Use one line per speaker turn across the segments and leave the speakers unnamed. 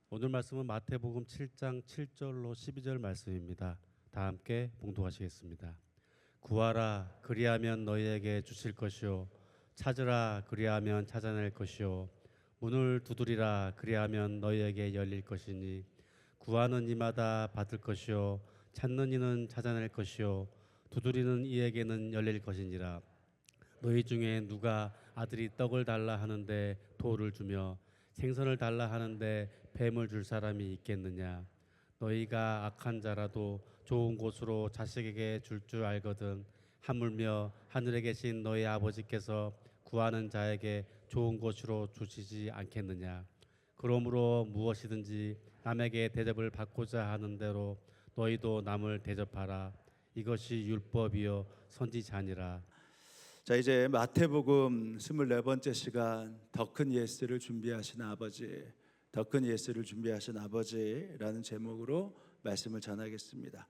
오늘 말씀은 마태복음 7장 7절로 12절 말씀입니다. 다 함께 봉독하시겠습니다. 구하라 그리하면 너희에게 주실 것이요 찾으라 그리하면 찾아낼 것이요 문을 두드리라 그리하면 너희에게 열릴 것이니 구하는 이마다 받을 것이요 찾는 이는 찾아낼 것이요 두드리는 이에게는 열릴 것이니라. 너희 중에 누가 아들이 떡을 달라 하는데 돌을 주며 생선을 달라 하는데 뱀을 줄 사람이 있겠느냐? 너희가 악한 자라도 좋은 곳으로 자식에게 줄 줄 알거든. 하물며 하늘에 계신 너희 아버지께서 구하는 자에게 좋은 곳으로 주시지 않겠느냐? 그러므로 무엇이든지 남에게 대접을 받고자 하는 대로 너희도 남을 대접하라. 이것이 율법이요 선지자니라.
자, 이제 마태복음 24번째 시간 더 큰 예수를 준비하신 아버지, 더 큰 예수를 준비하신 아버지라는 제목으로 말씀을 전하겠습니다.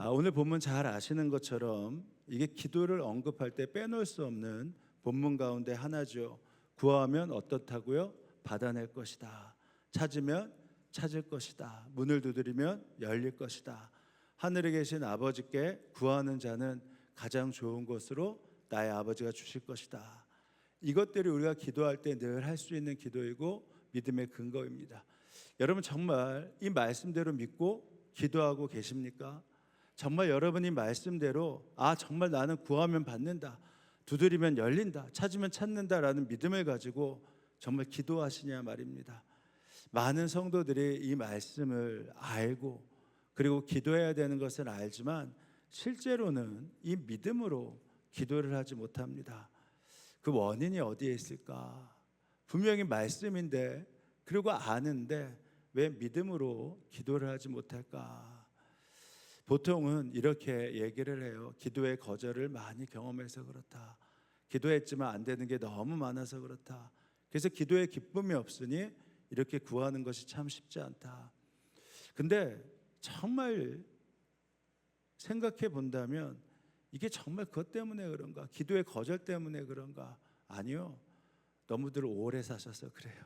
오늘 본문 잘 아시는 것처럼 이게 기도를 언급할 때 빼놓을 수 없는 본문 가운데 하나죠. 구하면 어떻다고요? 받아낼 것이다. 찾으면 찾을 것이다. 문을 두드리면 열릴 것이다. 하늘에 계신 아버지께 구하는 자는 가장 좋은 곳으로 나의 아버지가 주실 것이다. 이것들이 우리가 기도할 때 늘 할 수 있는 기도이고 믿음의 근거입니다. 여러분 정말 이 말씀대로 믿고 기도하고 계십니까? 정말 여러분이 말씀대로 정말 나는 구하면 받는다, 두드리면 열린다, 찾으면 찾는다라는 믿음을 가지고 정말 기도하시냐 말입니다. 많은 성도들이 이 말씀을 알고 그리고 기도해야 되는 것을 알지만 실제로는 이 믿음으로 기도를 하지 못합니다. 그 원인이 어디에 있을까? 분명히 말씀인데 그리고 아는데 왜 믿음으로 기도를 하지 못할까? 보통은 이렇게 얘기를 해요. 기도의 거절을 많이 경험해서 그렇다. 기도했지만 안 되는 게 너무 많아서 그렇다. 그래서 기도에 기쁨이 없으니 이렇게 구하는 것이 참 쉽지 않다. 근데 정말 생각해 본다면 이게 정말 그것 때문에 그런가? 기도의 거절 때문에 그런가? 아니요. 너무들 오래 사셔서 그래요.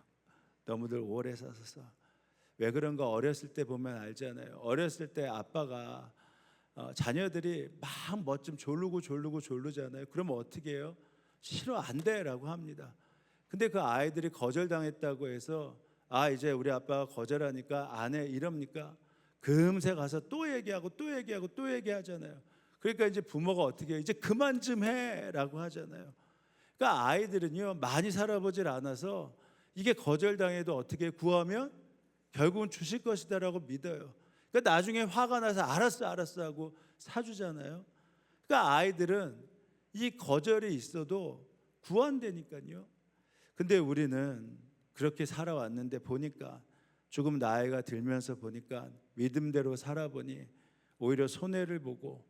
너무들 오래 사셔서. 왜 그런가? 어렸을 때 보면 알잖아요. 어렸을 때 아빠가 자녀들이 막 뭐 좀 졸르잖아요. 그러면 어떻게 해요? 싫어, 안 돼 라고 합니다. 근데 그 아이들이 거절당했다고 해서 이제 우리 아빠가 거절하니까 안 해 이럽니까? 금세 가서 또 얘기하고 또 얘기하잖아요. 그러니까 이제 부모가 어떻게 해요? 이제 그만 좀 해라고 하잖아요. 그러니까 아이들은요 많이 살아보질 않아서 이게 거절당해도 어떻게 구하면 결국은 주실 것이다라고 믿어요. 그러니까 나중에 화가 나서 알았어 하고 사주잖아요. 그러니까 아이들은 이 거절이 있어도 구한다니까요. 근데 우리는 그렇게 살아왔는데 보니까 조금 나이가 들면서 보니까 믿음대로 살아보니 오히려 손해를 보고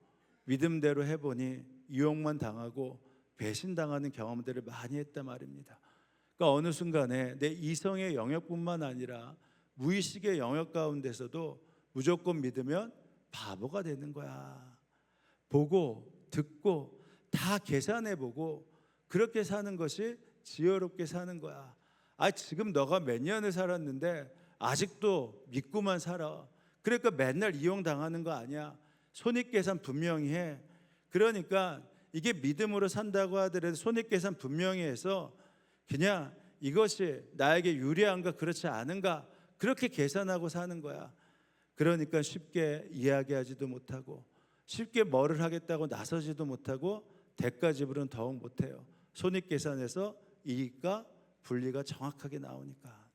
믿음대로 해보니 유혹만 당하고 배신당하는 경험들을 많이 했단 말입니다. 그러니까 어느 순간에 내 이성의 영역뿐만 아니라 무의식의 영역 가운데서도 무조건 믿으면 바보가 되는 거야. 보고 듣고 다 계산해보고 그렇게 사는 것이 지혜롭게 사는 거야. 지금 너가 몇 년을 살았는데 아직도 믿고만 살아. 그러니까 맨날 이용당하는 거 아니야. 손익계산 분명히 해. 그러니까 이게 믿음으로 산다고 하더라도 손익계산 분명히 해서 그냥 이것이 나에게 유리한가 그렇지 않은가 그렇게 계산하고 사는 거야. 그러니까 쉽게 이야기하지도 못하고 쉽게 뭐를 하겠다고 나서지도 못하고 대가 지불은 더욱 못해요. 손익계산에서 이익과 분리가 정확하게 나오니까.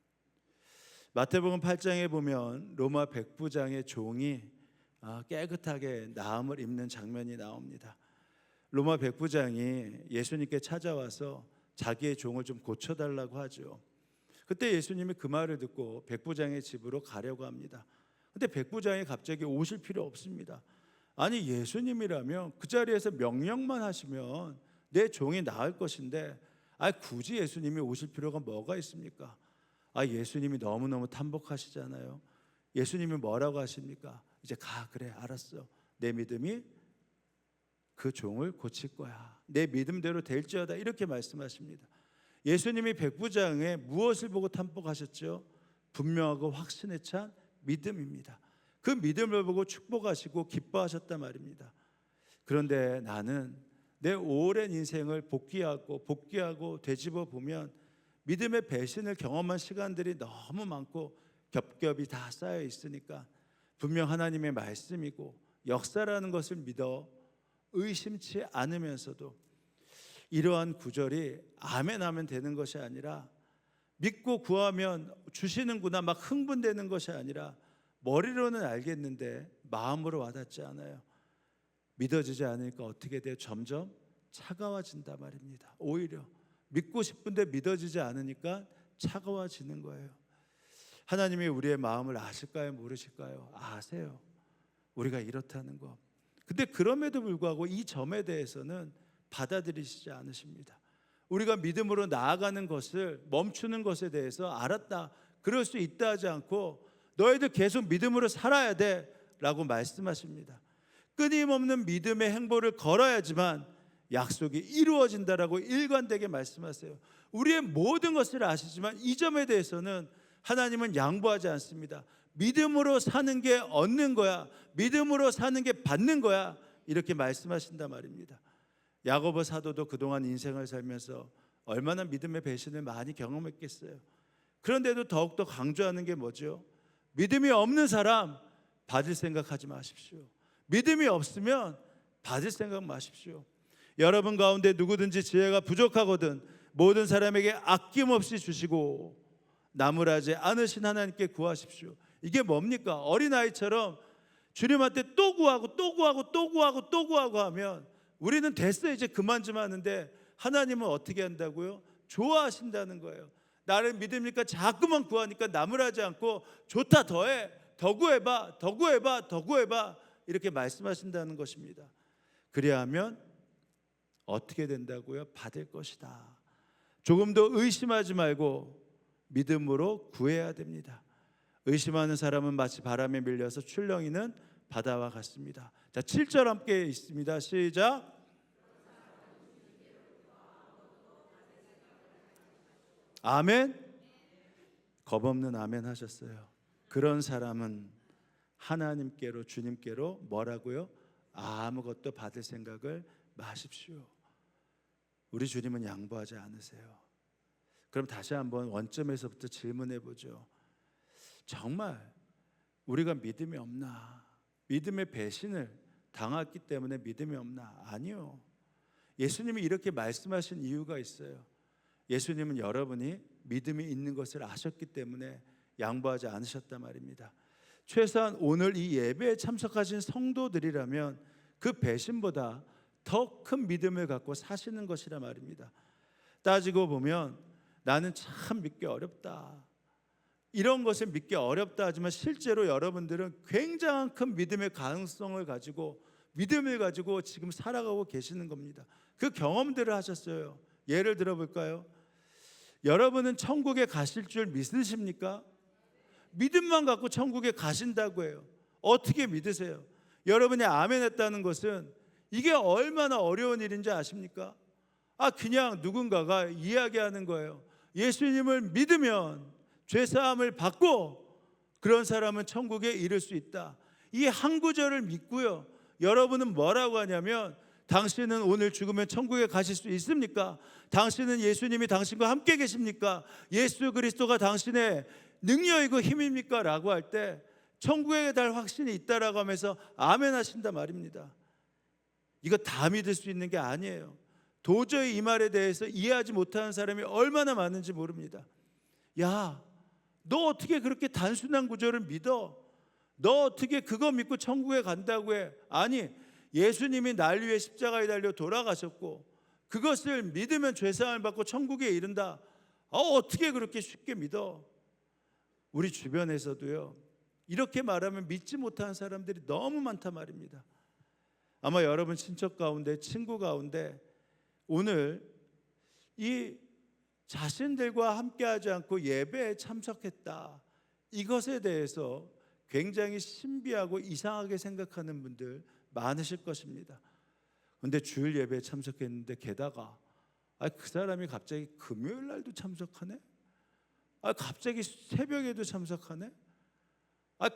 마태복음 8장에 보면 로마 백부장의 종이 깨끗하게 나음을 입는 장면이 나옵니다. 로마 백부장이 예수님께 찾아와서 자기의 종을 좀 고쳐달라고 하죠. 그때 예수님이 그 말을 듣고 백부장의 집으로 가려고 합니다. 근데 백부장이 갑자기 오실 필요 없습니다. 아니 예수님이라면 그 자리에서 명령만 하시면 내 종이 나을 것인데 굳이 예수님이 오실 필요가 뭐가 있습니까? 예수님이 너무너무 탐복하시잖아요. 예수님이 뭐라고 하십니까? 이제 가, 그래 알았어. 내 믿음이 그 종을 고칠 거야. 내 믿음대로 될지어다 이렇게 말씀하십니다. 예수님이 백부장의 무엇을 보고 탐복하셨죠? 분명하고 확신에 찬 믿음입니다. 그 믿음을 보고 축복하시고 기뻐하셨단 말입니다. 그런데 나는 내 오랜 인생을 복귀하고 되짚어 보면 믿음의 배신을 경험한 시간들이 너무 많고 겹겹이 다 쌓여 있으니까 분명 하나님의 말씀이고 역사라는 것을 믿어 의심치 않으면서도 이러한 구절이 아멘 하면 되는 것이 아니라 믿고 구하면 주시는구나 막 흥분되는 것이 아니라 머리로는 알겠는데 마음으로 와닿지 않아요. 믿어지지 않으니까 어떻게 돼요? 점점 차가워진단 말입니다. 오히려 믿고 싶은데 믿어지지 않으니까 차가워지는 거예요. 하나님이 우리의 마음을 아실까요? 모르실까요? 아세요. 우리가 이렇다는 거. 근데 그럼에도 불구하고 이 점에 대해서는 받아들이시지 않으십니다. 우리가 믿음으로 나아가는 것을 멈추는 것에 대해서 알았다, 그럴 수 있다 하지 않고 너희들 계속 믿음으로 살아야 돼 라고 말씀하십니다. 끊임없는 믿음의 행보를 걸어야지만 약속이 이루어진다라고 일관되게 말씀하세요. 우리의 모든 것을 아시지만 이 점에 대해서는 하나님은 양보하지 않습니다. 믿음으로 사는 게 얻는 거야, 믿음으로 사는 게 받는 거야, 이렇게 말씀하신단 말입니다. 야고보 사도도 그동안 인생을 살면서 얼마나 믿음의 배신을 많이 경험했겠어요. 그런데도 더욱더 강조하는 게 뭐죠? 믿음이 없는 사람 받을 생각하지 마십시오. 믿음이 없으면 받을 생각 마십시오. 여러분 가운데 누구든지 지혜가 부족하거든 모든 사람에게 아낌없이 주시고 나무라지 않으신 하나님께 구하십시오. 이게 뭡니까? 어린아이처럼 주님한테 또 구하고 또 구하고 또 구하고 또 구하고 하면 우리는 됐어 이제 그만 좀 하는데 하나님은 어떻게 한다고요? 좋아하신다는 거예요. 나를 믿으니까 자꾸만 구하니까 나무라지 않고 좋다, 더해, 더 구해봐, 더 구해봐, 더 구해봐, 이렇게 말씀하신다는 것입니다. 그리하면 어떻게 된다고요? 받을 것이다. 조금 더 의심하지 말고 믿음으로 구해야 됩니다. 의심하는 사람은 마치 바람에 밀려서 출렁이는 바다와 같습니다. 자, 7절 함께 있습니다. 시작. 아멘. 겁없는 아멘 하셨어요. 그런 사람은 하나님께로, 주님께로 뭐라고요? 아무것도 받을 생각을 마십시오. 우리 주님은 양보하지 않으세요. 그럼 다시 한번 원점에서부터 질문해 보죠. 정말 우리가 믿음이 없나? 믿음의 배신을 당했기 때문에 믿음이 없나? 아니요. 예수님이 이렇게 말씀하신 이유가 있어요. 예수님은 여러분이 믿음이 있는 것을 아셨기 때문에 양보하지 않으셨단 말입니다. 최소한 오늘 이 예배에 참석하신 성도들이라면 그 배신보다 더 큰 믿음을 갖고 사시는 것이라 말입니다. 따지고 보면 나는 참 믿기 어렵다, 이런 것을 믿기 어렵다 하지만 실제로 여러분들은 굉장한 큰 믿음의 가능성을 가지고 믿음을 가지고 지금 살아가고 계시는 겁니다. 그 경험들을 하셨어요. 예를 들어볼까요? 여러분은 천국에 가실 줄 믿으십니까? 믿음만 갖고 천국에 가신다고 해요. 어떻게 믿으세요? 여러분이 아멘 했다는 것은 이게 얼마나 어려운 일인지 아십니까? 그냥 누군가가 이야기하는 거예요. 예수님을 믿으면 죄사함을 받고 그런 사람은 천국에 이를 수 있다. 이 한 구절을 믿고요, 여러분은 뭐라고 하냐면 당신은 오늘 죽으면 천국에 가실 수 있습니까? 당신은 예수님이 당신과 함께 계십니까? 예수 그리스도가 당신의 능력이고 힘입니까? 라고 할 때 천국에 갈 확신이 있다라고 하면서 아멘 하신단 말입니다. 이거 다 믿을 수 있는 게 아니에요. 도저히 이 말에 대해서 이해하지 못하는 사람이 얼마나 많은지 모릅니다. 야, 너 어떻게 그렇게 단순한 구절을 믿어? 너 어떻게 그거 믿고 천국에 간다고 해? 아니, 예수님이 날 위해 십자가에 달려 돌아가셨고 그것을 믿으면 죄사함을 받고 천국에 이른다. 어떻게 그렇게 쉽게 믿어? 우리 주변에서도요, 이렇게 말하면 믿지 못하는 사람들이 너무 많단 말입니다. 아마 여러분 친척 가운데, 친구 가운데 오늘 이 자신들과 함께하지 않고 예배에 참석했다, 이것에 대해서 굉장히 신비하고 이상하게 생각하는 분들 많으실 것입니다. 그런데 주일 예배에 참석했는데 게다가 그 사람이 갑자기 금요일 날도 참석하네? 갑자기 새벽에도 참석하네?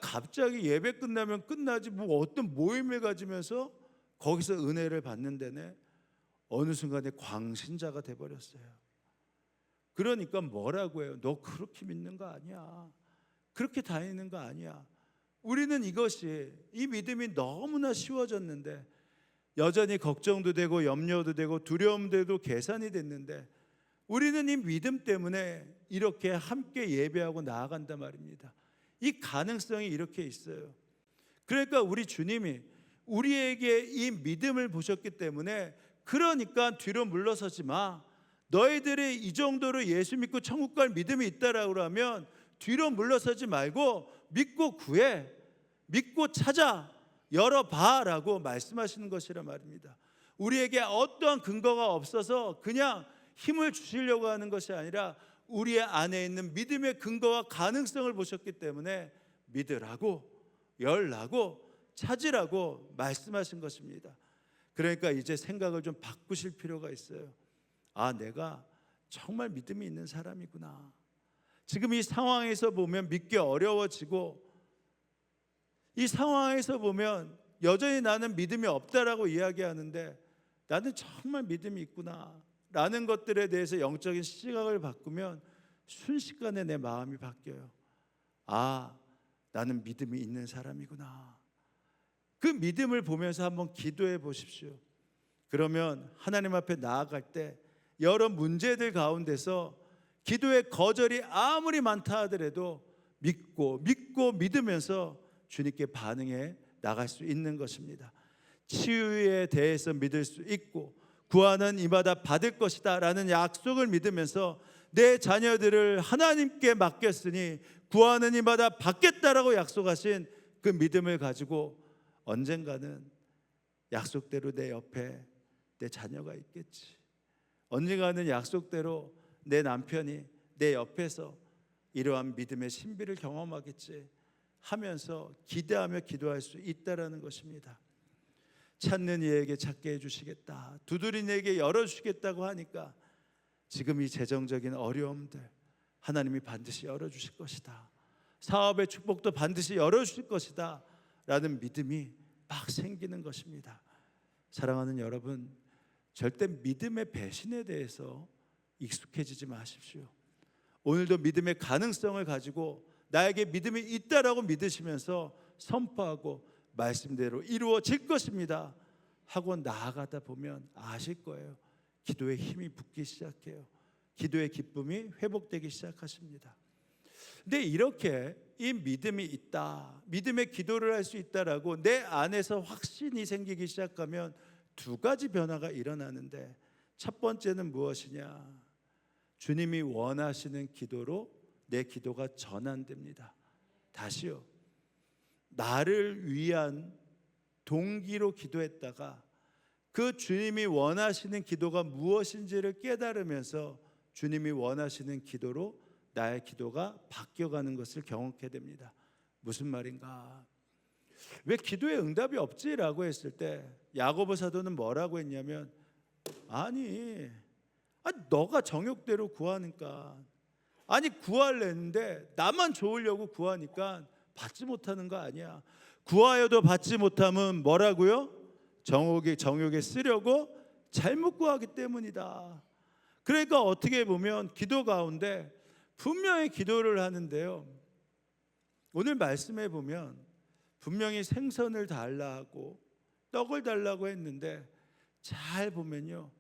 갑자기 예배 끝나면 끝나지 뭐 어떤 모임을 가지면서 거기서 은혜를 받는데네 어느 순간에 광신자가 돼버렸어요. 그러니까 뭐라고 해요? 너 그렇게 믿는 거 아니야. 그렇게 다니는 거 아니야. 우리는 이 믿음이 너무나 쉬워졌는데 여전히 걱정도 되고 염려도 되고 두려움도 되고 계산이 됐는데 우리는 이 믿음 때문에 이렇게 함께 예배하고 나아간단 말입니다. 이 가능성이 이렇게 있어요. 그러니까 우리 주님이 우리에게 이 믿음을 보셨기 때문에 그러니까 뒤로 물러서지 마. 너희들이 이 정도로 예수 믿고 천국 갈 믿음이 있다라고 하면 뒤로 물러서지 말고 믿고 구해, 믿고 찾아, 열어봐라고 말씀하시는 것이란 말입니다. 우리에게 어떠한 근거가 없어서 그냥 힘을 주시려고 하는 것이 아니라 우리의 안에 있는 믿음의 근거와 가능성을 보셨기 때문에 믿으라고, 열라고, 찾으라고 말씀하신 것입니다. 그러니까 이제 생각을 좀 바꾸실 필요가 있어요. 내가 정말 믿음이 있는 사람이구나. 지금 이 상황에서 보면 믿기 어려워지고 이 상황에서 보면 여전히 나는 믿음이 없다라고 이야기하는데 나는 정말 믿음이 있구나 라는 것들에 대해서 영적인 시각을 바꾸면 순식간에 내 마음이 바뀌어요. 나는 믿음이 있는 사람이구나. 그 믿음을 보면서 한번 기도해 보십시오. 그러면 하나님 앞에 나아갈 때 여러 문제들 가운데서 기도의 거절이 아무리 많다 하더라도 믿고 믿으면서 주님께 반응해 나갈 수 있는 것입니다. 치유에 대해서 믿을 수 있고 구하는 이마다 받을 것이다 라는 약속을 믿으면서 내 자녀들을 하나님께 맡겼으니 구하는 이마다 받겠다라고 약속하신 그 믿음을 가지고 언젠가는 약속대로 내 옆에 내 자녀가 있겠지. 언젠가는 약속대로 내 남편이 내 옆에서 이러한 믿음의 신비를 경험하겠지 하면서 기대하며 기도할 수 있다라는 것입니다. 찾는 이에게 찾게 해주시겠다, 두드린 이에게 열어주시겠다고 하니까 지금 이 재정적인 어려움들 하나님이 반드시 열어주실 것이다, 사업의 축복도 반드시 열어주실 것이다 라는 믿음이 막 생기는 것입니다. 사랑하는 여러분, 절대 믿음의 배신에 대해서 익숙해지지 마십시오. 오늘도 믿음의 가능성을 가지고 나에게 믿음이 있다라고 믿으시면서 선포하고 말씀대로 이루어질 것입니다 하고 나아가다 보면 아실 거예요. 기도의 힘이 붙기 시작해요. 기도의 기쁨이 회복되기 시작하십니다. 근데 이렇게 이 믿음이 있다, 믿음의 기도를 할 수 있다라고 내 안에서 확신이 생기기 시작하면 두 가지 변화가 일어나는데, 첫 번째는 무엇이냐? 주님이 원하시는 기도로 내 기도가 전환됩니다. 다시요, 나를 위한 동기로 기도했다가 그 주님이 원하시는 기도가 무엇인지를 깨달으면서 주님이 원하시는 기도로 나의 기도가 바뀌어가는 것을 경험하게 됩니다. 무슨 말인가? 왜 기도에 응답이 없지라고 했을 때 야고보 사도는 뭐라고 했냐면, 너가 정욕대로 구하니까, 구하려는데 나만 좋으려고 구하니까 받지 못하는 거 아니야. 구하여도 받지 못함은 뭐라고요? 정욕에 쓰려고 잘못 구하기 때문이다. 그러니까 어떻게 보면 기도 가운데 분명히 기도를 하는데요, 오늘 말씀해 보면 분명히 생선을 달라고 떡을 달라고 했는데 잘 보면요,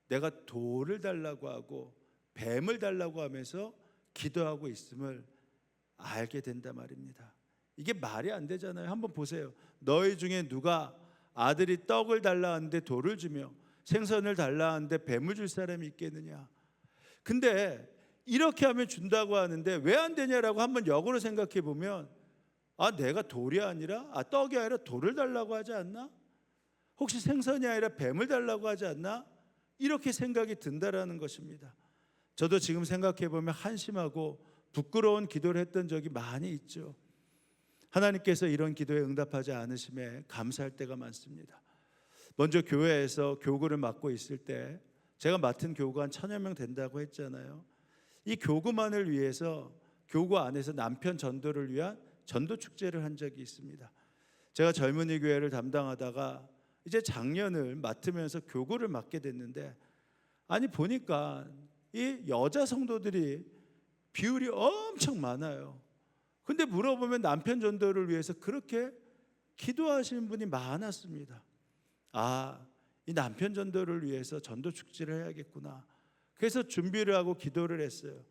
내가 돌을 달라고 하고 뱀을 달라고 하면서 기도하고 있음을 알게 된단 말입니다. 이게 말이 안 되잖아요. 한번 보세요. 너희 중에 누가 아들이 떡을 달라 하는데 돌을 주며 생선을 달라 하는데 뱀을 줄 사람이 있겠느냐? 근데 이렇게 하면 준다고 하는데 왜 안 되냐라고 한번 역으로 생각해 보면, 내가 돌이 아니라 떡이 아니라 돌을 달라고 하지 않나? 혹시 생선이 아니라 뱀을 달라고 하지 않나? 이렇게 생각이 든다라는 것입니다. 저도 지금 생각해 보면 한심하고 부끄러운 기도를 했던 적이 많이 있죠. 하나님께서 이런 기도에 응답하지 않으심에 감사할 때가 많습니다. 먼저 교회에서 교구를 맡고 있을 때, 제가 맡은 교구가 한 1000여 명 된다고 했잖아요. 이 교구만을 위해서 교구 안에서 남편 전도를 위한 전도 축제를 한 적이 있습니다. 제가 젊은이 교회를 담당하다가 이제 작년을 맡으면서 교구를 맡게 됐는데, 아니 보니까 이 여자 성도들이 비율이 엄청 많아요. 근데 물어보면 남편 전도를 위해서 그렇게 기도하시는 분이 많았습니다. 아, 이 남편 전도를 위해서 전도 축제를 해야겠구나. 그래서 준비를 하고 기도를 했어요.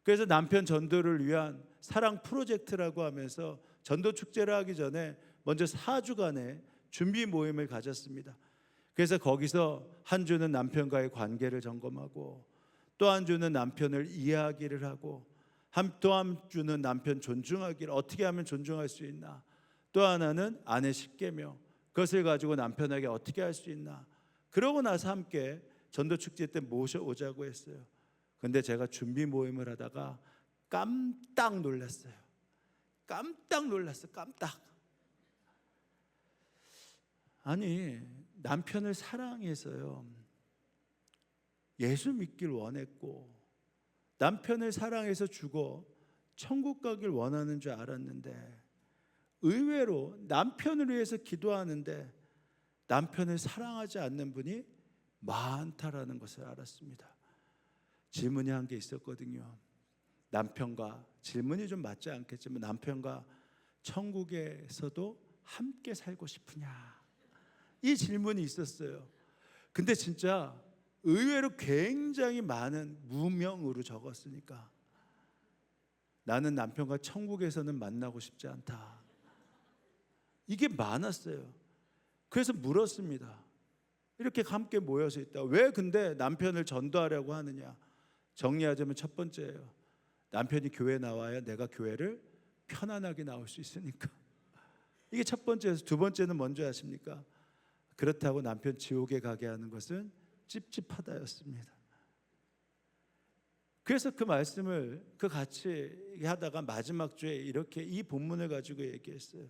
그래서 남편 전도를 위한 사랑 프로젝트라고 하면서 전도 축제를 하기 전에 먼저 4주간의 준비 모임을 가졌습니다. 그래서 거기서 한 주는 남편과의 관계를 점검하고, 또 한 주는 남편을 이해하기를 하고, 또 한 주는 남편 존중하기를 어떻게 하면 존중할 수 있나, 또 하나는 아내 십계명, 그것을 가지고 남편에게 어떻게 할 수 있나. 그러고 나서 함께 전도 축제 때 모셔오자고 했어요. 근데 제가 준비 모임을 하다가 깜짝 놀랐어요. 깜짝 놀랐어요. 깜짝. 아니, 남편을 사랑해서요, 예수 믿길 원했고, 남편을 사랑해서 죽어 천국 가길 원하는 줄 알았는데, 의외로 남편을 위해서 기도하는데 남편을 사랑하지 않는 분이 많다라는 것을 알았습니다. 질문이 한 게 있었거든요. 남편과, 질문이 좀 맞지 않겠지만, 남편과 천국에서도 함께 살고 싶으냐, 이 질문이 있었어요. 근데 진짜 의외로 굉장히 많은 무명으로 적었으니까, 나는 남편과 천국에서는 만나고 싶지 않다, 이게 많았어요. 그래서 물었습니다. 이렇게 함께 모여서 있다, 왜 근데 남편을 전도하려고 하느냐. 정리하자면 첫 번째예요. 남편이 교회 나와야 내가 교회를 편안하게 나올 수 있으니까. 이게 첫 번째에서, 두 번째는 뭔지 아십니까? 그렇다고 남편 지옥에 가게 하는 것은 찝찝하다였습니다. 그래서 그 말씀을 같이 하다가 마지막 주에 이렇게 이 본문을 가지고 얘기했어요.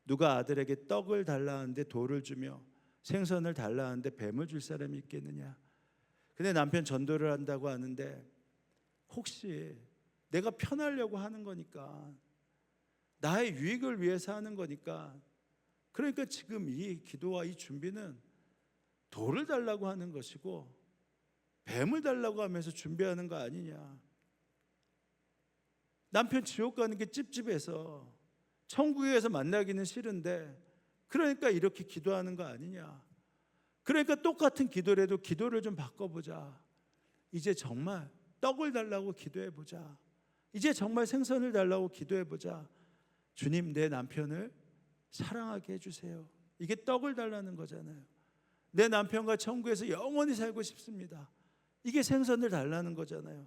누가 아들에게 떡을 달라 하는데 돌을 주며 생선을 달라 하는데 뱀을 줄 사람이 있겠느냐. 근데 남편 전도를 한다고 하는데, 혹시 내가 편하려고 하는 거니까, 나의 유익을 위해서 하는 거니까, 그러니까 지금 이 기도와 이 준비는 돌을 달라고 하는 것이고 뱀을 달라고 하면서 준비하는 거 아니냐. 남편 지옥 가는 게 찝찝해서 천국에서 만나기는 싫은데, 그러니까 이렇게 기도하는 거 아니냐. 그러니까 똑같은 기도라도 기도를 좀 바꿔보자. 이제 정말 떡을 달라고 기도해보자. 이제 정말 생선을 달라고 기도해보자. 주님, 내 남편을 사랑하게 해주세요. 이게 떡을 달라는 거잖아요. 내 남편과 천국에서 영원히 살고 싶습니다. 이게 생선을 달라는 거잖아요.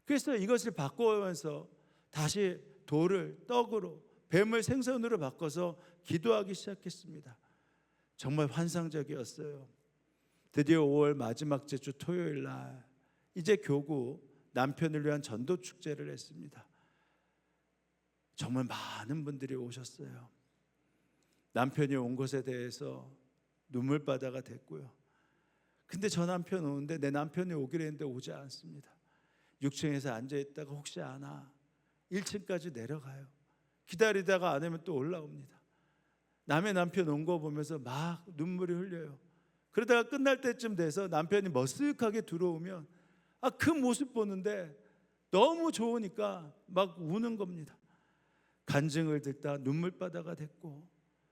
그래서 이것을 바꾸면서 다시 돌을 떡으로, 뱀을 생선으로 바꿔서 기도하기 시작했습니다. 정말 환상적이었어요. 드디어 5월 마지막 주 토요일 날, 이제 교구 남편을 위한 전도 축제를 했습니다. 정말 많은 분들이 오셨어요. 남편이 온 것에 대해서 눈물바다가 됐고요. 근데 저 남편 오는데, 내 남편이 오기로 했는데 오지 않습니다. 6층에서 앉아있다가 혹시 안 와, 1층까지 내려가요. 기다리다가 안 오면 또 올라옵니다. 남의 남편 온 거 보면서 막 눈물이 흘려요. 그러다가 끝날 때쯤 돼서 남편이 머쓱하게 들어오면, 그 모습 보는데 너무 좋으니까 막 우는 겁니다. 간증을 듣다 눈물바다가 됐고,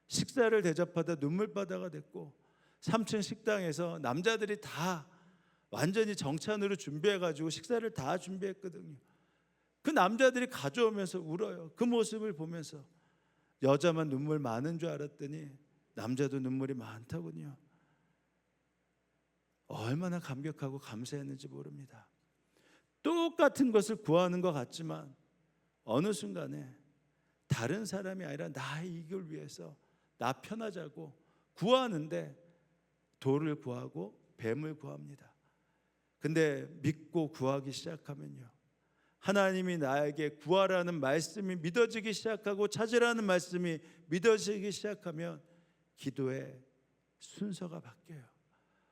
식사를 대접하다 눈물바다가 됐고, 3층 식당에서 남자들이 다 완전히 정찬으로 준비해가지고 식사를 다 준비했거든요. 그 남자들이 가져오면서 울어요. 그 모습을 보면서 여자만 눈물 많은 줄 알았더니 남자도 눈물이 많더군요. 얼마나 감격하고 감사했는지 모릅니다. 똑같은 것을 구하는 것 같지만 어느 순간에 다른 사람이 아니라 나의 이익을 위해서 나 편하자고 구하는데 돌을 구하고 뱀을 구합니다. 근데 믿고 구하기 시작하면요, 하나님이 나에게 구하라는 말씀이 믿어지기 시작하고 찾으라는 말씀이 믿어지기 시작하면 기도의 순서가 바뀌어요.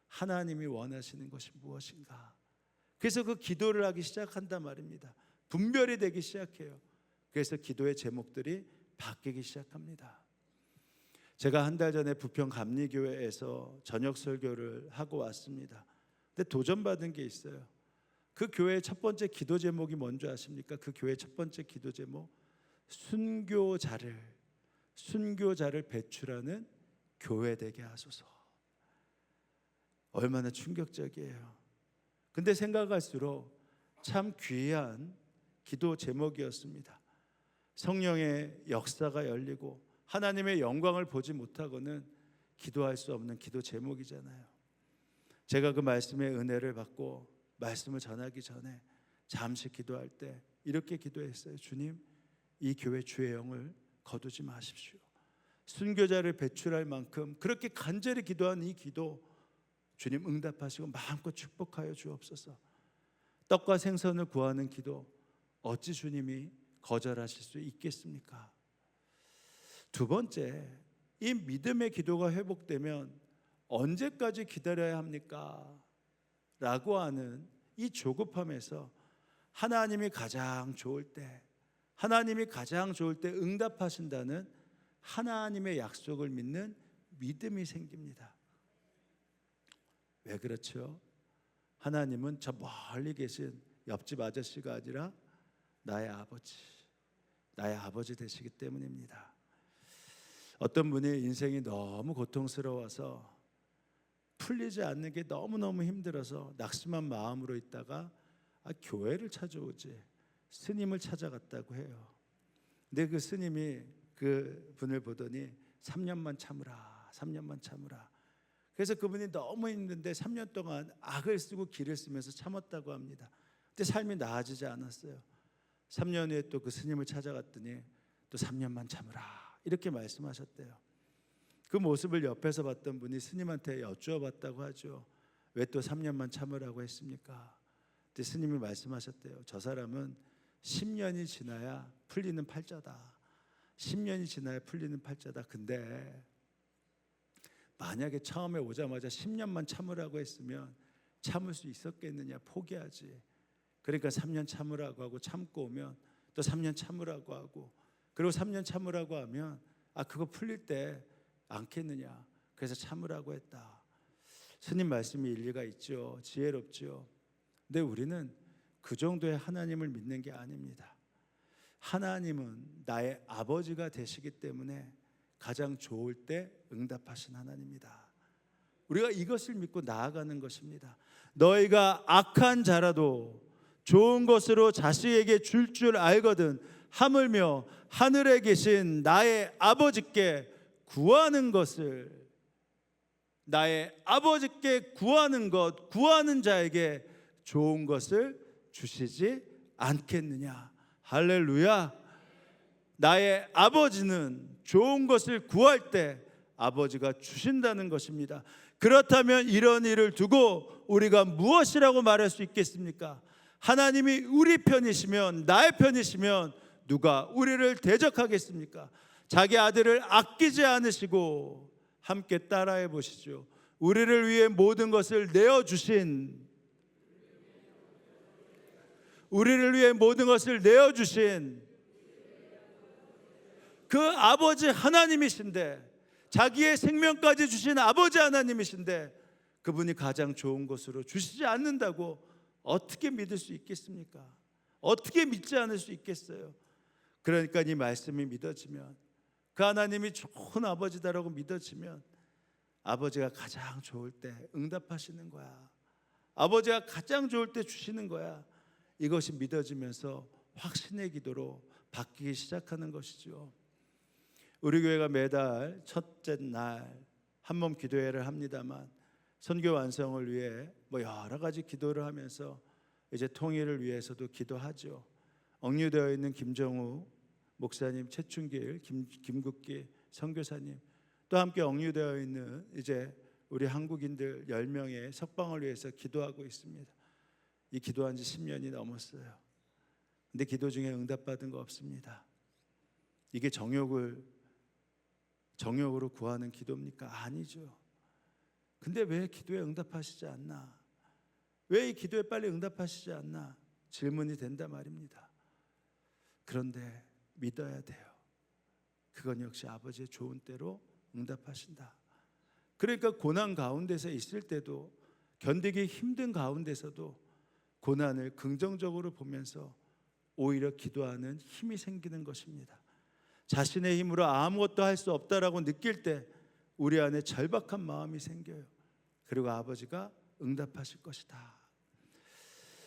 하나님이 원하시는 것이 무엇인가? 그래서 그 기도를 하기 시작한단 말입니다. 분별이 되기 시작해요. 그래서 기도의 제목들이 바뀌기 시작합니다. 제가 한 달 전에 부평 감리교회에서 저녁 설교를 하고 왔습니다. 근데 도전받은 게 있어요. 그 교회의 첫 번째 기도 제목이 뭔지 아십니까? 그 교회의 첫 번째 기도 제목, 순교자를 배출하는 교회 되게 하소서. 얼마나 충격적이에요. 근데 생각할수록 참 귀한 기도 제목이었습니다. 성령의 역사가 열리고 하나님의 영광을 보지 못하고는 기도할 수 없는 기도 제목이잖아요. 제가 그 말씀의 은혜를 받고 말씀을 전하기 전에 잠시 기도할 때 이렇게 기도했어요. 주님, 이 교회 주의 영을 거두지 마십시오. 순교자를 배출할 만큼 그렇게 간절히 기도한 이 기도 주님 응답하시고 마음껏 축복하여 주옵소서. 떡과 생선을 구하는 기도 어찌 주님이 거절하실 수 있겠습니까? 두 번째, 이 믿음의 기도가 회복되면 언제까지 기다려야 합니까? 라고 하는 이 조급함에서 하나님이 가장 좋을 때 응답하신다는 하나님의 약속을 믿는 믿음이 생깁니다. 왜 그렇죠? 하나님은 저 멀리 계신 옆집 아저씨가 아니라 나의 아버지 되시기 때문입니다. 어떤 분이 인생이 너무 고통스러워서 풀리지 않는 게 너무너무 힘들어서 낙심한 마음으로 있다가 교회를 찾아오지 스님을 찾아갔다고 해요. 근데 그 스님이 그 분을 보더니 3년만 참으라. 그래서 그분이 너무 힘든데 3년 동안 악을 쓰고 기를 쓰면서 참았다고 합니다. 근데 삶이 나아지지 않았어요. 3년 후에 또 그 스님을 찾아갔더니 또 3년만 참으라 이렇게 말씀하셨대요. 그 모습을 옆에서 봤던 분이 스님한테 여쭈어봤다고 하죠. 왜 또 3년만 참으라고 했습니까? 근데 스님이 말씀하셨대요. 저 사람은 10년이 지나야 풀리는 팔자다. 10년이 지나야 풀리는 팔자다. 근데 만약에 처음에 오자마자 10년만 참으라고 했으면 참을 수 있었겠느냐, 포기하지. 그러니까 3년 참으라고 하고 참고 오면 또 3년 참으라고 하고 그리고 3년 참으라고 하면 그거 풀릴 때 않겠느냐. 그래서 참으라고 했다. 스님 말씀이 일리가 있죠. 지혜롭죠. 근데 우리는 그 정도의 하나님을 믿는 게 아닙니다. 하나님은 나의 아버지가 되시기 때문에 가장 좋을 때 응답하신 하나님이다. 우리가 이것을 믿고 나아가는 것입니다. 너희가 악한 자라도 좋은 것으로 자식에게 줄 알거든 하물며 하늘에 계신 나의 아버지께 구하는 것을 나의 아버지께 구하는 것 구하는 자에게 좋은 것을 주시지 않겠느냐. 할렐루야. 나의 아버지는 좋은 것을 구할 때 아버지가 주신다는 것입니다. 그렇다면 이런 일을 두고 우리가 무엇이라고 말할 수 있겠습니까? 하나님이 우리 편이시면 나의 편이시면 누가 우리를 대적하겠습니까? 자기 아들을 아끼지 않으시고 함께 따라해 보시죠. 우리를 위해 모든 것을 내어주신 그 아버지 하나님이신데 자기의 생명까지 주신 아버지 하나님이신데 그분이 가장 좋은 것으로 주시지 않는다고 어떻게 믿을 수 있겠습니까? 어떻게 믿지 않을 수 있겠어요? 그러니까 이 말씀이 믿어지면 그 하나님이 좋은 아버지다라고 믿어지면 아버지가 가장 좋을 때 응답하시는 거야. 아버지가 가장 좋을 때 주시는 거야. 이것이 믿어지면서 확신의 기도로 바뀌기 시작하는 것이죠. 우리 교회가 매달 첫째 날 한몸 기도회를 합니다만 선교 완성을 위해 여러 가지 기도를 하면서 이제 통일을 위해서도 기도하죠. 억류되어 있는 김정우 목사님, 최춘길, 김국기 선교사님 또 함께 억류되어 있는 이제 우리 한국인들 10명의 석방을 위해서 기도하고 있습니다. 이 기도한 지 10년이 넘었어요. 근데 기도 중에 응답받은 거 없습니다. 이게 정욕으로 구하는 기도입니까? 아니죠. 근데 왜 기도에 응답하시지 않나? 왜 이 기도에 빨리 응답하시지 않나 질문이 된단 말입니다. 그런데 믿어야 돼요. 그건 역시 아버지의 좋은 때로 응답하신다. 그러니까 고난 가운데서 있을 때도, 견디기 힘든 가운데서도 고난을 긍정적으로 보면서 오히려 기도하는 힘이 생기는 것입니다. 자신의 힘으로 아무것도 할 수 없다라고 느낄 때 우리 안에 절박한 마음이 생겨요. 그리고 아버지가 응답하실 것이다.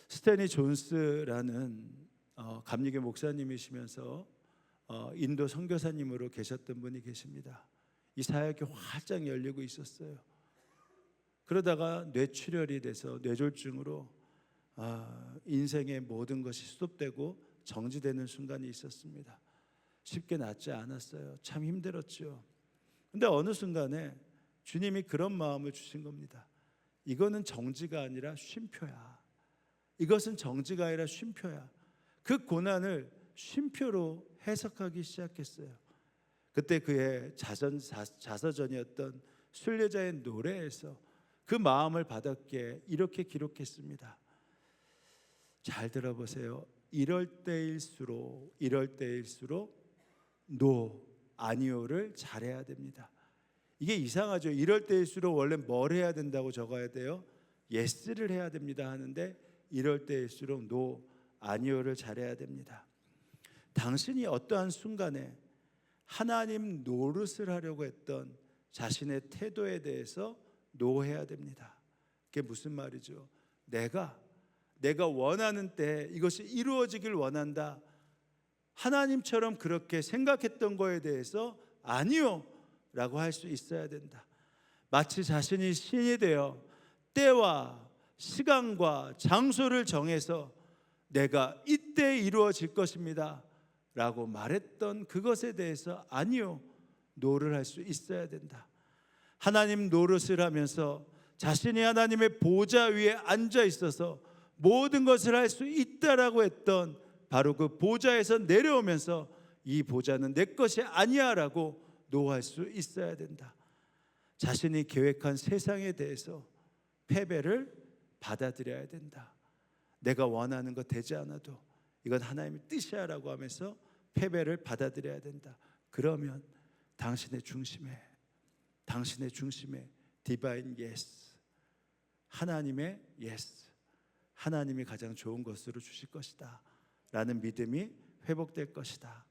스테니 존스라는 감리교 목사님이시면서 인도 선교사님으로 계셨던 분이 계십니다. 이 사역이 활짝 열리고 있었어요. 그러다가 뇌출혈이 돼서 뇌졸중으로 인생의 모든 것이 스톱되고 정지되는 순간이 있었습니다. 쉽게 낫지 않았어요. 참 힘들었죠. 근데 어느 순간에 주님이 그런 마음을 주신 겁니다. 이거는 정지가 아니라 쉼표야. 이것은 정지가 아니라 쉼표야. 그 고난을 쉼표로 해석하기 시작했어요. 그때 그의 자서전이었던 순례자의 노래에서 그 마음을 받았기에 이렇게 기록했습니다. 잘 들어보세요. 이럴 때일수록 아니오를 잘해야 됩니다. 이게 이상하죠. 이럴 때일수록 원래 뭘 해야 된다고 적어야 돼요? 예스를 해야 됩니다 하는데 이럴 때일수록 아니오를 잘해야 됩니다. 당신이 어떠한 순간에 하나님 노릇을 하려고 했던 자신의 태도에 대해서 노해야 됩니다. 그게 무슨 말이죠? 내가 원하는 때 이것이 이루어지길 원한다. 하나님처럼 그렇게 생각했던 거에 대해서 아니요 라고 할 수 있어야 된다. 마치 자신이 신이 되어 때와 시간과 장소를 정해서 내가 이때 이루어질 것입니다 라고 말했던 그것에 대해서 아니요, 노를 할 수 있어야 된다. 하나님 노릇을 하면서 자신이 하나님의 보좌 위에 앉아 있어서 모든 것을 할 수 있다라고 했던 바로 그 보좌에서 내려오면서 이 보좌는 내 것이 아니야 라고 노할 수 있어야 된다. 자신이 계획한 세상에 대해서 패배를 받아들여야 된다. 내가 원하는 거 되지 않아도 이건 하나님의 뜻이야 라고 하면서 패배를 받아들여야 된다. 그러면 당신의 중심에 디바인 예스, 하나님의 예스, 하나님이 가장 좋은 것으로 주실 것이다 라는 믿음이 회복될 것이다.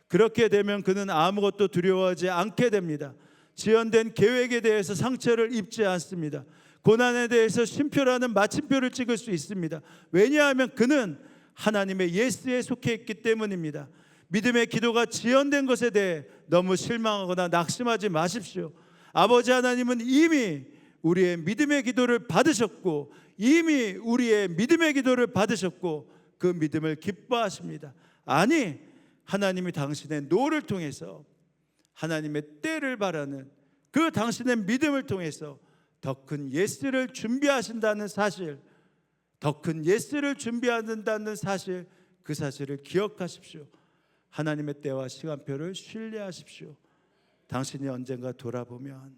그렇게 되면 그는 아무것도 두려워하지 않게 됩니다. 지연된 계획에 대해서 상처를 입지 않습니다. 고난에 대해서 쉼표라는 마침표를 찍을 수 있습니다. 왜냐하면 그는 하나님의 예스에 속해 있기 때문입니다. 믿음의 기도가 지연된 것에 대해 너무 실망하거나 낙심하지 마십시오. 아버지 하나님은 이미 우리의 믿음의 기도를 받으셨고 이미 우리의 믿음의 기도를 받으셨고 그 믿음을 기뻐하십니다. 아니, 하나님이 당신의 노를 통해서 하나님의 때를 바라는 그 당신의 믿음을 통해서 더 큰 예스를 준비하신다는 사실, 더 큰 예스를 준비한다는 사실, 그 사실을 기억하십시오. 하나님의 때와 시간표를 신뢰하십시오. 당신이 언젠가 돌아보면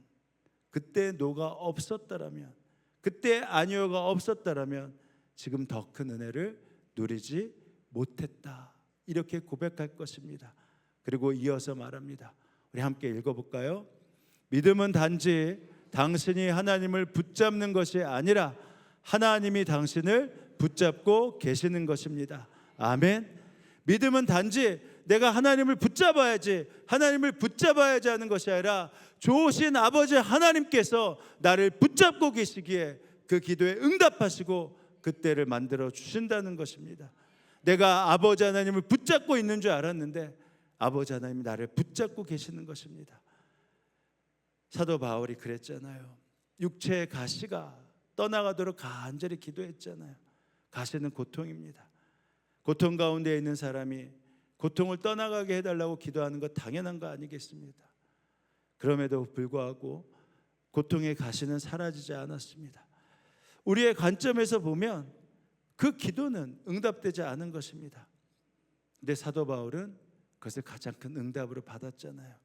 그때 노가 없었다라면, 그때 아니오가 없었다라면 지금 더 큰 은혜를 누리지 못했다, 이렇게 고백할 것입니다. 그리고 이어서 말합니다. 우리 함께 읽어볼까요? 믿음은 단지 당신이 하나님을 붙잡는 것이 아니라 하나님이 당신을 붙잡고 계시는 것입니다. 아멘. 믿음은 단지 내가 하나님을 붙잡아야지 하는 것이 아니라 좋으신 아버지 하나님께서 나를 붙잡고 계시기에 그 기도에 응답하시고 그때를 만들어 주신다는 것입니다. 내가 아버지 하나님을 붙잡고 있는 줄 알았는데 아버지 하나님이 나를 붙잡고 계시는 것입니다. 사도 바울이 그랬잖아요. 육체의 가시가 떠나가도록 간절히 기도했잖아요. 가시는 고통입니다. 고통 가운데 있는 사람이 고통을 떠나가게 해달라고 기도하는 것 당연한 거 아니겠습니까? 그럼에도 불구하고 고통의 가시는 사라지지 않았습니다. 우리의 관점에서 보면 그 기도는 응답되지 않은 것입니다. 근데 사도 바울은 그것을 가장 큰 응답으로 받았잖아요.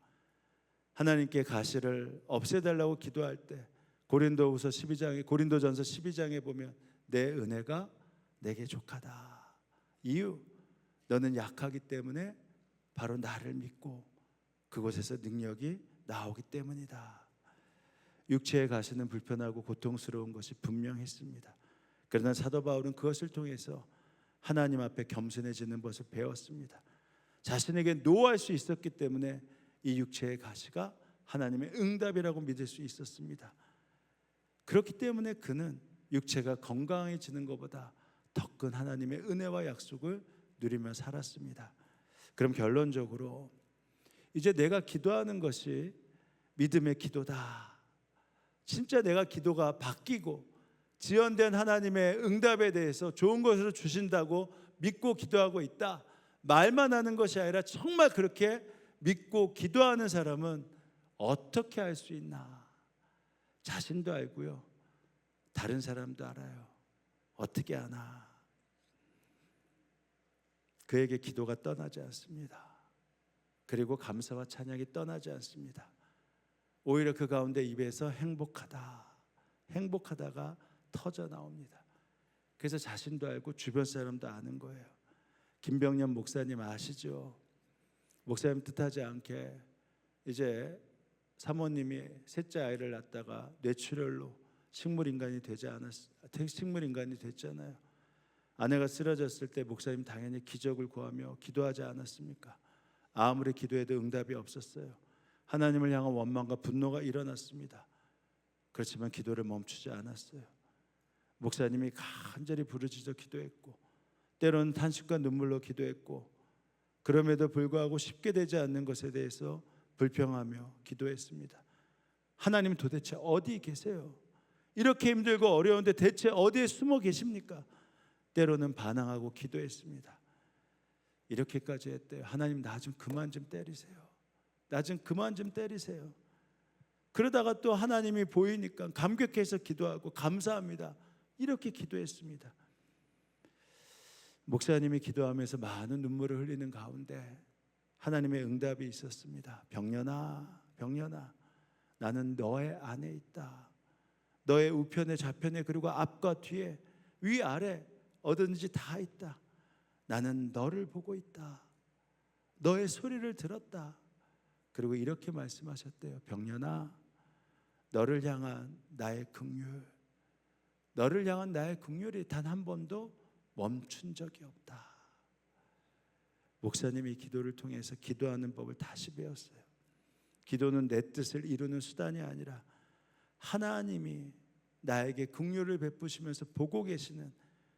하나님께 가시를 없애달라고 기도할 때 고린도전서 12장에 보면 내 은혜가 내게 족하다. 이유, 너는 약하기 때문에 바로 나를 믿고 그곳에서 능력이 나오기 때문이다. 육체의 가시는 불편하고 고통스러운 것이 분명했습니다. 그러나 사도 바울은 그것을 통해서 하나님 앞에 겸손해지는 것을 배웠습니다. 자신에게 노할 수 있었기 때문에 이 육체의 가시가 하나님의 응답이라고 믿을 수 있었습니다. 그렇기 때문에 그는 육체가 건강해지는 것보다 더 큰 하나님의 은혜와 약속을 누리며 살았습니다. 그럼 결론적으로 이제 내가 기도하는 것이 믿음의 기도다. 진짜 내가 기도가 바뀌고 지연된 하나님의 응답에 대해서 좋은 것으로 주신다고 믿고 기도하고 있다. 말만 하는 것이 아니라 정말 그렇게 믿고 기도하는 사람은 어떻게 할 수 있나? 자신도 알고요. 다른 사람도 알아요. 어떻게 하나? 그에게 기도가 떠나지 않습니다. 그리고 감사와 찬양이 떠나지 않습니다. 오히려 그 가운데 입에서 행복하다가 터져 나옵니다. 그래서 자신도 알고 주변 사람도 아는 거예요. 김병년 목사님 아시죠? 목사님 뜻하지 않게 이제 사모님이 셋째 아이를 낳다가 뇌출혈로 식물인간이 됐잖아요. 아내가 쓰러졌을 때 목사님 당연히 기적을 구하며 기도하지 않았습니까? 아무리 기도해도 응답이 없었어요. 하나님을 향한 원망과 분노가 일어났습니다. 그렇지만 기도를 멈추지 않았어요. 목사님이 간절히 부르짖어 기도했고 때로는 탄식과 눈물로 기도했고 그럼에도 불구하고 쉽게 되지 않는 것에 대해서 불평하며 기도했습니다. 하나님 도대체 어디 계세요? 이렇게 힘들고 어려운데 대체 어디에 숨어 계십니까? 때로는 반항하고 기도했습니다. 이렇게까지 했대요. 하나님 나 좀 그만 좀 때리세요. 나 좀 그만 좀 때리세요. 그러다가 또 하나님이 보이니까 감격해서 기도하고 감사합니다. 이렇게 기도했습니다. 목사님이 기도하면서 많은 눈물을 흘리는 가운데 하나님의 응답이 있었습니다. 병년아 나는 너의 안에 있다. 너의 우편에 좌편에 그리고 앞과 뒤에 위아래 어딘지 다 있다. 나는 너를 보고 있다. 너의 소리를 들었다. 그리고 이렇게 말씀하셨대요. 병년아 너를 향한 나의 긍휼, 너를 향한 나의 긍휼이 단 한 번도 멈춘 적이 없다. 목사님이 기도를 통해서 기도하는 법을 다시 배웠어요. 기도는 내 뜻을 이루는 수단이 아니라 하나님이 나에게 긍휼을 베푸시면서 보고 계시는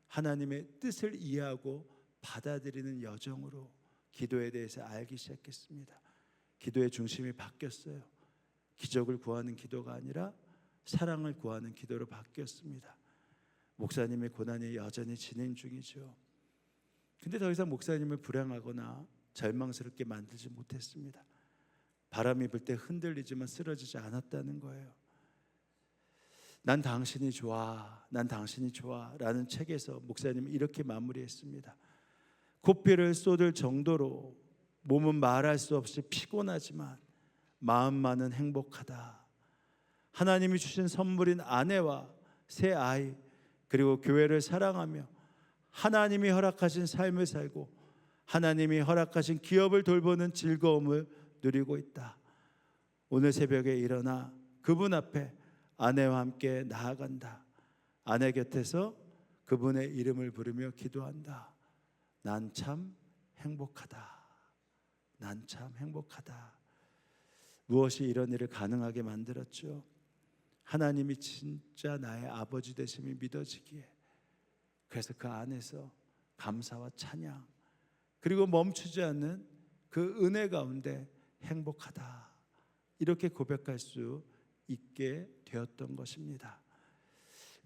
하나님의 뜻을 이해하고 받아들이는 여정으로 기도에 대해서 알기 시작했습니다. 기도의 중심이 바뀌었어요. 기적을 구하는 기도가 아니라 사랑을 구하는 기도로 바뀌었습니다. 목사님의 고난이 여전히 진행 중이죠. 근데 더 이상 목사님을 불행하거나 절망스럽게 만들지 못했습니다. 바람이 불 때 흔들리지만 쓰러지지 않았다는 거예요. 난 당신이 좋아, 난 당신이 좋아 라는 책에서 목사님은 이렇게 마무리했습니다. 코피를 쏟을 정도로 몸은 말할 수 없이 피곤하지만 마음만은 행복하다. 하나님이 주신 선물인 아내와 새 아이 그리고 교회를 사랑하며 하나님이 허락하신 삶을 살고 하나님이 허락하신 기업을 돌보는 즐거움을 누리고 있다. 오늘 새벽에 일어나 그분 앞에 아내와 함께 나아간다. 아내 곁에서 그분의 이름을 부르며 기도한다. 난 참 행복하다. 난 참 행복하다. 무엇이 이런 일을 가능하게 만들었죠? 하나님이 진짜 나의 아버지 되심이 믿어지기에. 그래서 그 안에서 감사와 찬양 그리고 멈추지 않는 그 은혜 가운데 행복하다. 이렇게 고백할 수 있게 되었던 것입니다.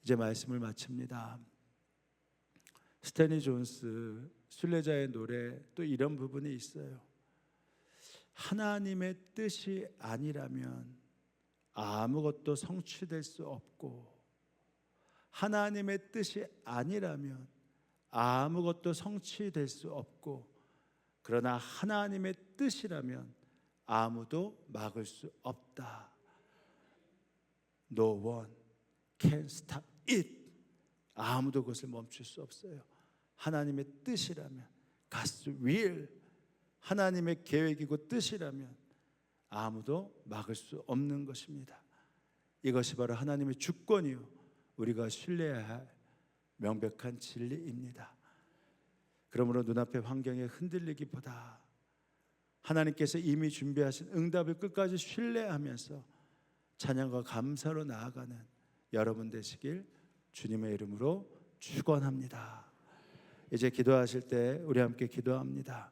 이제 말씀을 마칩니다. 스탠리 존스 순례자의 노래 또 이런 부분이 있어요. 하나님의 뜻이 아니라면 아무것도 성취될 수 없고 하나님의 뜻이 아니라면 아무것도 성취될 수 없고 그러나 하나님의 뜻이라면 아무도 막을 수 없다. No one can stop it. 아무도 그것을 멈출 수 없어요. 하나님의 뜻이라면, God's will, 하나님의 계획이고 뜻이라면 아무도 막을 수 없는 것입니다. 이것이 바로 하나님의 주권이요 우리가 신뢰해야 할 명백한 진리입니다. 그러므로 눈앞의 환경에 흔들리기보다 하나님께서 이미 준비하신 응답을 끝까지 신뢰하면서 찬양과 감사로 나아가는 여러분 되시길 주님의 이름으로 축원합니다. 이제 기도하실 때 우리 함께 기도합니다.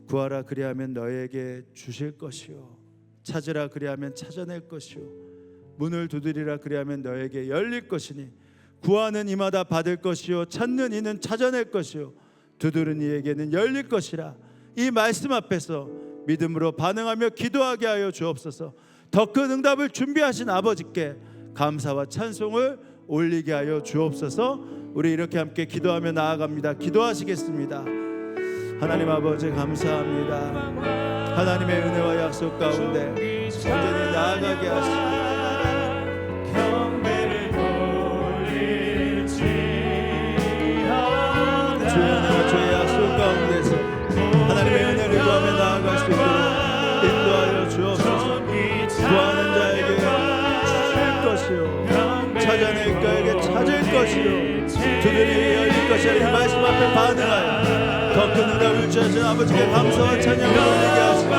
구하라 그리하면 너에게 주실 것이요 찾으라 그리하면 찾아낼 것이요 문을 두드리라 그리하면 너에게 열릴 것이니 구하는 이마다 받을 것이요 찾는 이는 찾아낼 것이요 두드리는 이에게는 열릴 것이라. 이 말씀 앞에서 믿음으로 반응하며 기도하게 하여 주옵소서. 더 큰 응답을 준비하신 아버지께 감사와 찬송을 올리게 하여 주옵소서. 우리 이렇게 함께 기도하며 나아갑니다. 기도하시겠습니다. 하나님 아버지 감사합니다. 하나님의 은혜와 약속 가운데 온전히 나아가게 하시고 주의 은혜와 주의 약속 가운데서 하나님의 은혜를 구하며 나아갈 수 있도록 인도하여 주옵소서. 구하는 자에게 주실 것이요 찾아낼 자에게 찾을 것이요 두드리에 열릴 것이라. 이 말씀 앞에 반응하여 더 큰 응답을 주신 아버지께 감사와 찬양을 올리게 하시고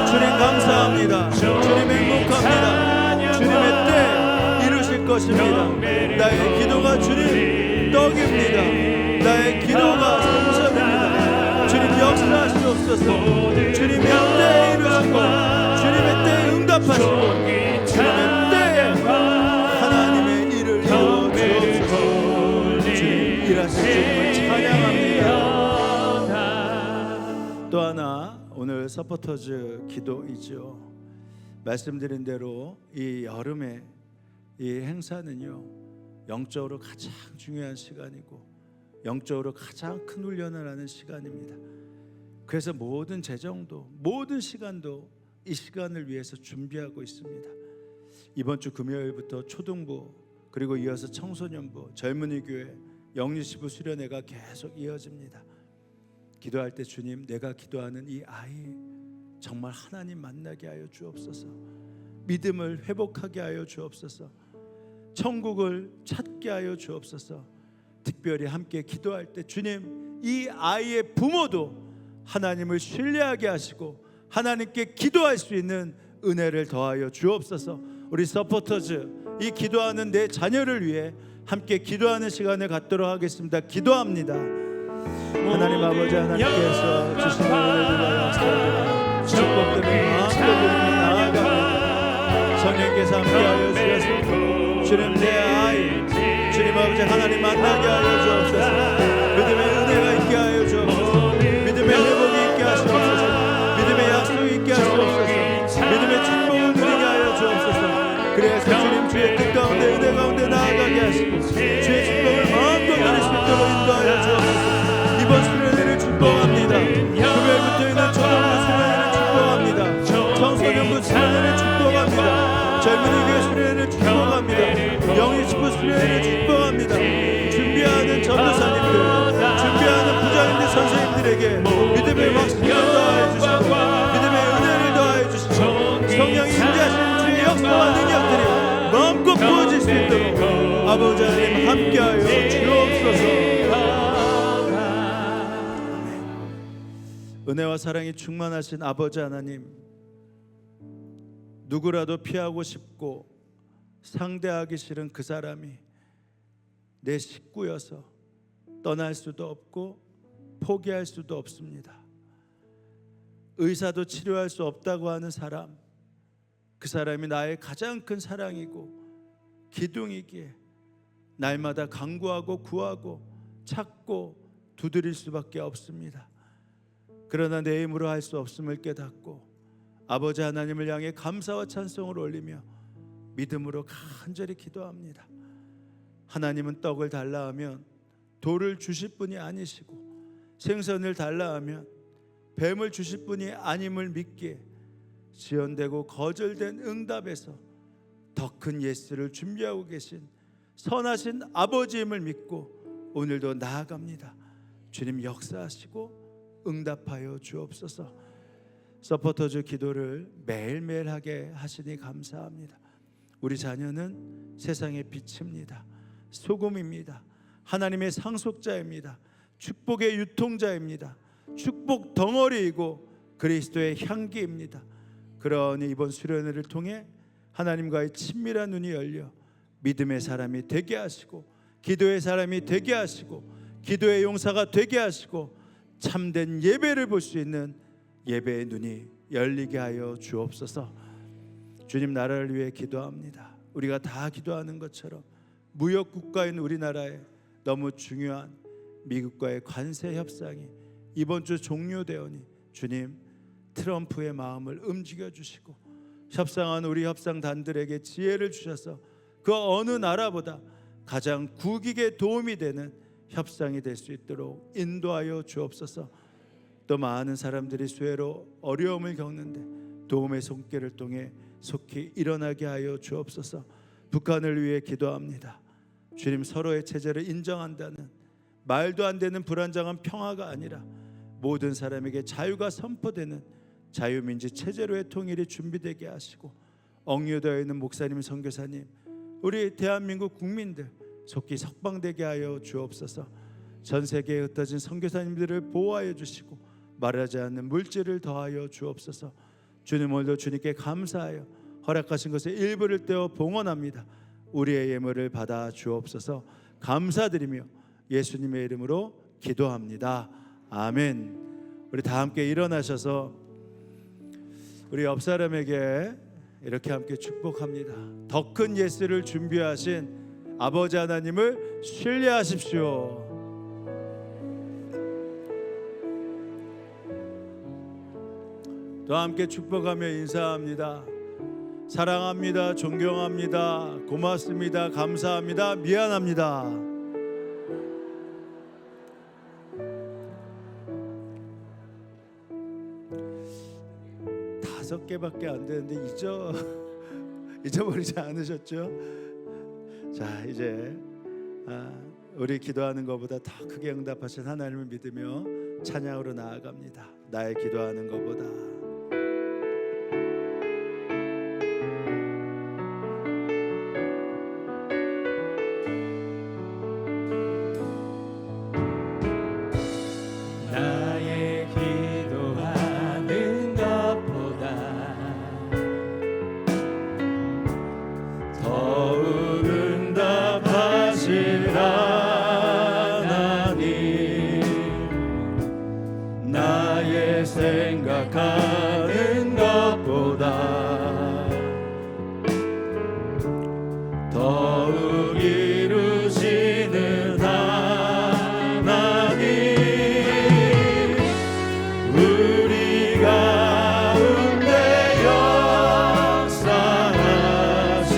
주님 감사합니다. 주님 행복합니다. 주님의 때 이루실 것입니다. 나의 기도가 주님 떡입니다. 나의 기도가 성전입니다. 주님 역사하시옵소서. 주님의 때에 이루시고 주님의 때에 응답하시고 주님의 때에 하나님의 일을 이루어 주옵소서. 주님 일하실 주님을 찬양합니다. 또 하나 오늘 서포터즈 기도이죠. 말씀드린 대로 이 여름에 이 행사는요 영적으로 가장 중요한 시간이고 영적으로 가장 큰 훈련을 하는 시간입니다. 그래서 모든 재정도 모든 시간도 이 시간을 위해서 준비하고 있습니다. 이번 주 금요일부터 초등부 그리고 이어서 청소년부, 젊은이 교회, 영유치부 수련회가 계속 이어집니다. 기도할 때 주님 내가 기도하는 이 아이 정말 하나님 만나게 하여 주옵소서. 믿음을 회복하게 하여 주옵소서. 천국을 찾게 하여 주옵소서. 특별히 함께 기도할 때 주님 이 아이의 부모도 하나님을 신뢰하게 하시고 하나님께 기도할 수 있는 은혜를 더하여 주옵소서. 우리 서포터즈 이 기도하는 내 자녀를 위해 함께 기도하는 시간을 갖도록 하겠습니다. 기도합니다. 하나님 아버지 하나님께서 주신 은혜를 감사드립니다. 축복 때문에 마음껏 나아갑니다. 성령께서 함께하여 주셔서 주님 내 아이 주님 아버지 하나님 만나게 하여 주옵소서. 믿음의 은혜가 있게 하여 주옵소서. 믿음의 회복이 있게 하시옵소서. 믿음의 약속이 있게 하시옵소서. 믿음의 축복을 누리게 하여 주옵소서. 그래서 주님 주의 뜻 가운데 은혜 가운데 나아가게 하시고 주의 축복을 마음껏 누릴 수 있도록 인도하여 주옵소서. 이번 수련회를 축복합니다. 금요일부터 있는 초등부 수련회를 축복합니다. 청소년부 수련회를 축복합니다. 젊은이 교회 수련회를 축복합니다. 영유치부 수련회를 축복합니다. 준비하는 전도사님들, 준비하는 부장님들, 선생님들에게 믿음의 확신을 더하여 주시고 믿음의 은혜를 더하여 주시고 성령이 임재하시는 주의 역사와 능력들이 마음껏 부어질 수 있도록 아버지 하나님 함께하여 주옵소서. 은혜와 사랑이 충만하신 아버지 하나님, 누구라도 피하고 싶고 상대하기 싫은 그 사람이 내 식구여서 떠날 수도 없고 포기할 수도 없습니다. 의사도 치료할 수 없다고 하는 사람, 그 사람이 나의 가장 큰 사랑이고 기둥이기에 날마다 간구하고 구하고 찾고 두드릴 수밖에 없습니다. 그러나 내 힘으로 할 수 없음을 깨닫고 아버지 하나님을 향해 감사와 찬송을 올리며 믿음으로 간절히 기도합니다. 하나님은 떡을 달라 하면 돌을 주실 분이 아니시고 생선을 달라 하면 뱀을 주실 분이 아님을 믿기에 지연되고 거절된 응답에서 더 큰 예스를 준비하고 계신 선하신 아버지임을 믿고 오늘도 나아갑니다. 주님 역사하시고 응답하여 주옵소서. 서포터즈 기도를 매일매일 하게 하시니 감사합니다. 우리 자녀는 세상의 빛입니다. 소금입니다. 하나님의 상속자입니다. 축복의 유통자입니다. 축복 덩어리이고 그리스도의 향기입니다. 그러니 이번 수련회를 통해 하나님과의 친밀한 눈이 열려 믿음의 사람이 되게 하시고, 기도의 사람이 되게 하시고, 기도의 용사가 되게 하시고, 참된 예배를 볼 수 있는 예배의 눈이 열리게 하여 주옵소서. 주님 나라를 위해 기도합니다. 우리가 다 기도하는 것처럼 무역 국가인 우리나라에 너무 중요한 미국과의 관세 협상이 이번 주 종료되오니 주님 트럼프의 마음을 움직여 주시고, 협상한 우리 협상단들에게 지혜를 주셔서 그 어느 나라보다 가장 국익에 도움이 되는 협상이 될 수 있도록 인도하여 주옵소서. 또 많은 사람들이 수해로 어려움을 겪는데 도움의 손길을 통해 속히 일어나게 하여 주옵소서. 북한을 위해 기도합니다. 주님, 서로의 체제를 인정한다는 말도 안 되는 불안정한 평화가 아니라 모든 사람에게 자유가 선포되는 자유민주 체제로의 통일이 준비되게 하시고, 억류되어 있는 목사님, 선교사님, 우리 대한민국 국민들 속히 석방되게 하여 주옵소서. 전 세계에 흩어진 선교사님들을 보호하여 주시고 말하지 않는 물질을 더하여 주옵소서. 주님, 오늘도 주님께 감사하여 허락하신 것의 일부를 떼어 봉헌합니다. 우리의 예물을 받아 주옵소서. 감사드리며 예수님의 이름으로 기도합니다. 아멘. 우리 다 함께 일어나셔서 우리 옆 사람에게 이렇게 함께 축복합니다. 더 큰 예수를 준비하신 아버지 하나님을 신뢰하십시오. 또 함께 축복하며 인사합니다. 사랑합니다. 존경합니다. 고맙습니다. 감사합니다. 미안합니다. 5개밖에 안 되는데 잊어버리지 않으셨죠? 자, 이제 우리 기도하는 것보다 더 크게 응답하신 하나님을 믿으며 찬양으로 나아갑니다. 나의 기도하는 것보다
생각하는 것보다 더욱 이루시는 하나님, 우리 가운데 역사하신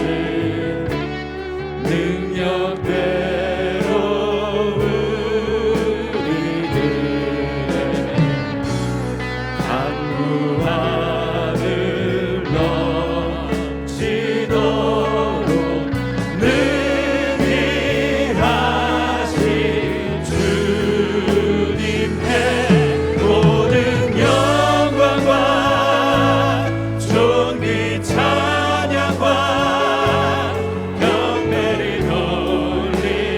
능력대로 우리들의 하늘 넘치도록 능히 하신 주님의 모든 영광과 존귀 찬양과 경배를 돌릴지어다.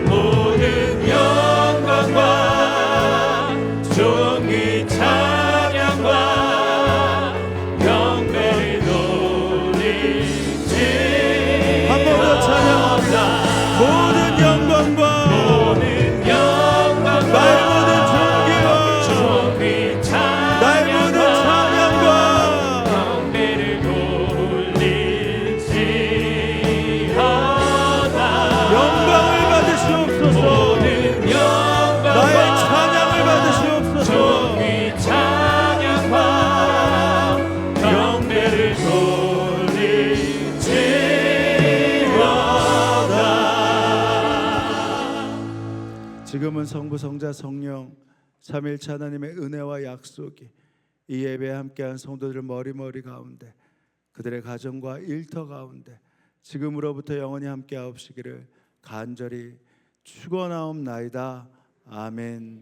모든 영광과 존귀 찬양과 경배를 돌릴지.
한 번 더 찬양합니다. 모든 영광과
모든 영광과
나의 모든 존귀와
존귀
나의 모든 찬양과
경배를 돌릴지어다.
영광을 받으시옵소서.
모든 영광과
나의 찬양을 받으시옵소서.
존귀 찬양과 경배를 돌릴지어다.
지금은 성부, 성자, 성령 삼일체 하나님의 은혜와 약속이 이 예배에 함께한 성도들 머리 가운데 그들의 가정과 일터 가운데 지금으로부터 영원히 함께 하옵시기를 간절히 축원하옵나이다. 아멘.